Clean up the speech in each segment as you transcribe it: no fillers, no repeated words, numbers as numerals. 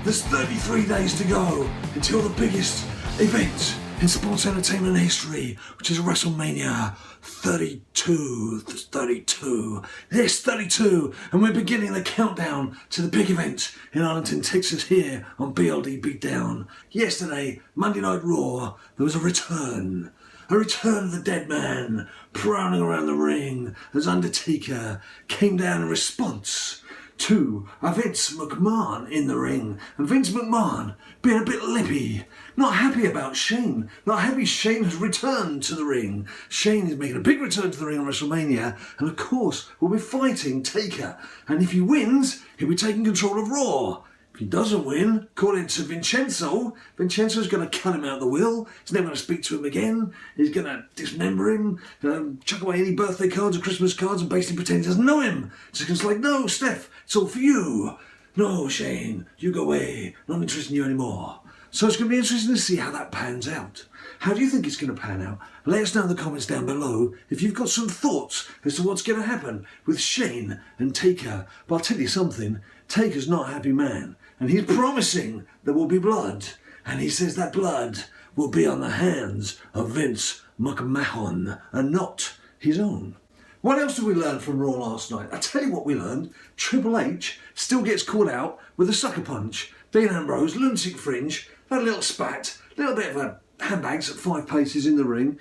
There's 33 days to go until the biggest event in sports entertainment history, which is WrestleMania 32. There's 32. Yes, 32. And we're beginning the countdown to the big event in Arlington, Texas, here on BLD BeatDown. Yesterday, Monday Night Raw, there was a return. A return of the dead man, prowling around the ring as Undertaker came down in response to Vince McMahon in the ring. And Vince McMahon being a bit lippy, not happy about Shane. Not happy Shane has returned to the ring. Shane is making a big return to the ring on WrestleMania, and of course will be fighting Taker. And if he wins, he'll be taking control of Raw. If he doesn't win, according to Vincenzo's going to cut him out of the will. He's never going to speak to him again. He's going to dismember him, chuck away any birthday cards or Christmas cards and basically pretend he doesn't know him. So he's like, no, Steph, it's all for you. No, Shane, you go away. Not interested in you anymore. So it's going to be interesting to see how that pans out. How do you think it's going to pan out? Let us know in the comments down below if you've got some thoughts as to what's going to happen with Shane and Taker. But I'll tell you something, Taker's not a happy man. And he's promising there will be blood. And he says that blood will be on the hands of Vince McMahon and not his own. What else did we learn from Raw last night? I tell you what we learned. Triple H still gets caught out with a sucker punch. Dean Ambrose, Lunatic Fringe, had a little spat, a little bit of a handbags at 5 paces in the ring.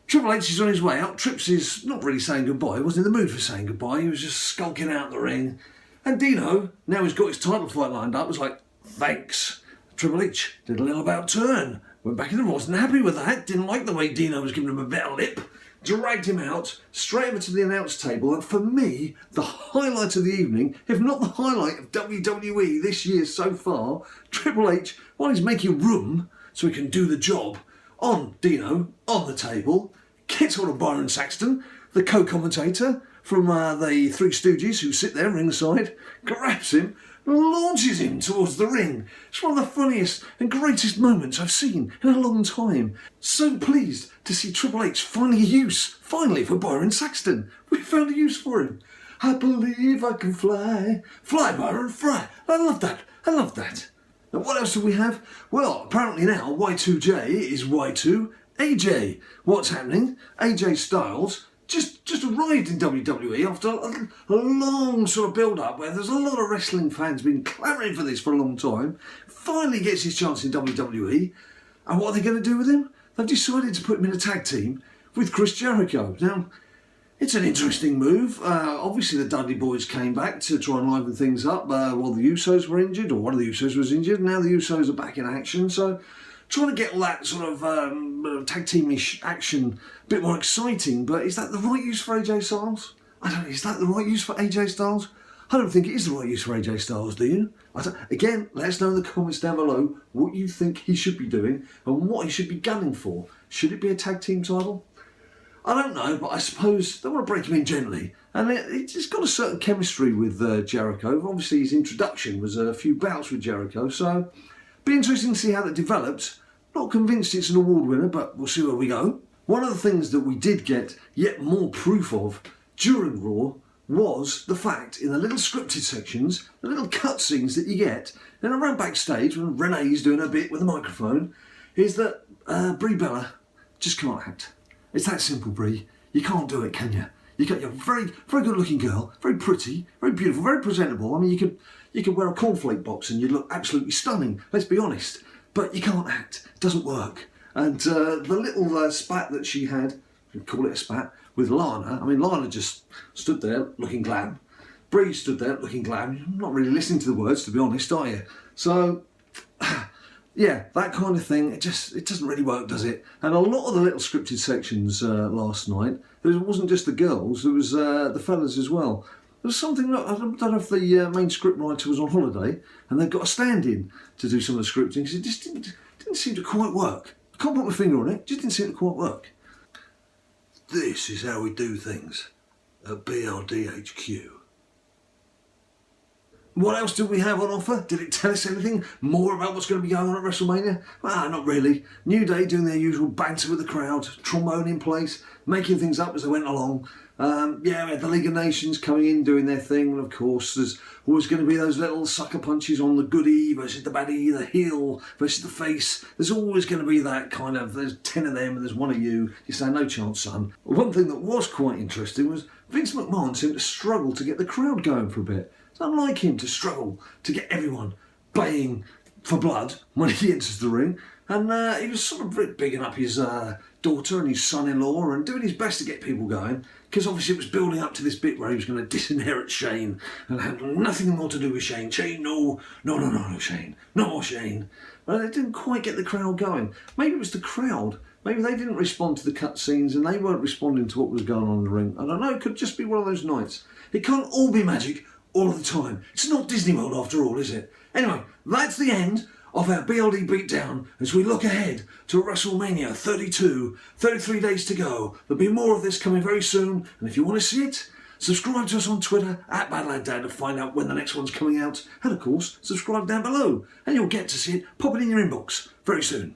Triple H is on his way out. Trips is not really saying goodbye. He wasn't in the mood for saying goodbye. He was just skulking out the ring. And Dino, now he's got his title fight lined up, was like, thanks. Triple H did a little about turn. Went back in the ring, wasn't happy with that. Didn't like the way Dino was giving him a better lip. Dragged him out, straight over to the announce table. And for me, the highlight of the evening, if not the highlight of WWE this year so far, Triple H, while he's making room so he can do the job on Dino, on the table, gets hold of Byron Saxton, the co-commentator from the Three Stooges who sit there ringside, grabs him, launches him towards the ring. It's one of the funniest and greatest moments I've seen in a long time. So pleased to see Triple H finding a use, finally, for Byron Saxton. We found a use for him. I believe I can fly. Fly, Byron, fly. I love that. I love that. Now, what else do we have? Well, apparently now Y2J is Y2AJ. What's happening? AJ Styles just arrived in WWE after a long sort of build-up where there's a lot of wrestling fans been clamouring for this for a long time. Finally gets his chance in WWE. And what are they going to do with him? They've decided to put him in a tag team with Chris Jericho. Now, it's an interesting move. Obviously, the Dudley Boys came back to try and liven things up while the Usos were injured, or one of the Usos was injured. Now the Usos are back in action. So trying to get all that sort of tag teamish action a bit more exciting, but is that the right use for AJ Styles? I don't know, is that the right use for AJ Styles? I don't think it is the right use for AJ Styles, do you? Again, let us know in the comments down below what you think he should be doing and what he should be gunning for. Should it be a tag team title? I don't know, but I suppose they want to break him in gently. And it's got a certain chemistry with Jericho. Obviously, his introduction was a few bouts with Jericho, so be interesting to see how that develops. Not convinced it's an award winner, but we'll see where we go. One of the things that we did get yet more proof of during Raw was the fact in the little scripted sections, the little cutscenes that you get, and around backstage when Renee's doing her bit with a microphone, is that Brie Bella just can't act. It's that simple, Brie. You can't do it, can you? You're a very, very good-looking girl, very pretty, very beautiful, very presentable. I mean, you could wear a cornflake box and you'd look absolutely stunning. Let's be honest. But you can't act. It doesn't work. And the little spat that she had, we call it a spat, with Lana. I mean, Lana just stood there looking glam. Brie stood there looking glam. You're not really listening to the words, to be honest, are you? So, yeah, that kind of thing, it doesn't really work, does it? And a lot of the little scripted sections last night, it wasn't just the girls, it was the fellas as well. There was something, I don't know if the main script writer was on holiday and they've got a stand-in to do some of the scripting because it just didn't seem to quite work. I can't put my finger on it, just didn't seem to quite work. This is how we do things at BLD HQ. What else did we have on offer? Did it tell us anything more about what's going to be going on at WrestleMania? Well, not really. New Day doing their usual banter with the crowd, trombone in place, making things up as they went along. We had the League of Nations coming in, doing their thing, and of course there's always going to be those little sucker punches on the goodie versus the baddie, the heel versus the face. There's always going to be that kind of, there's 10 of them and there's one of you. You say, no chance, son. One thing that was quite interesting was Vince McMahon seemed to struggle to get the crowd going for a bit. It's unlike him to struggle to get everyone baying for blood when he enters the ring. And he was sort of bigging up his daughter and his son-in-law and doing his best to get people going, because obviously it was building up to this bit where he was going to disinherit Shane and have nothing more to do with Shane. Shane, no, Shane. No more Shane. But it didn't quite get the crowd going. Maybe it was the crowd. Maybe they didn't respond to the cutscenes and they weren't responding to what was going on in the ring. I don't know, it could just be one of those nights. It can't all be magic all of the time. It's not Disney World after all, is it? Anyway, that's the end of our BLD Beatdown as we look ahead to WrestleMania 32, 33 days to go. There'll be more of this coming very soon, and if you want to see it, subscribe to us on Twitter at BadLadDad to find out when the next one's coming out, and of course, subscribe down below, and you'll get to see it popping in your inbox very soon.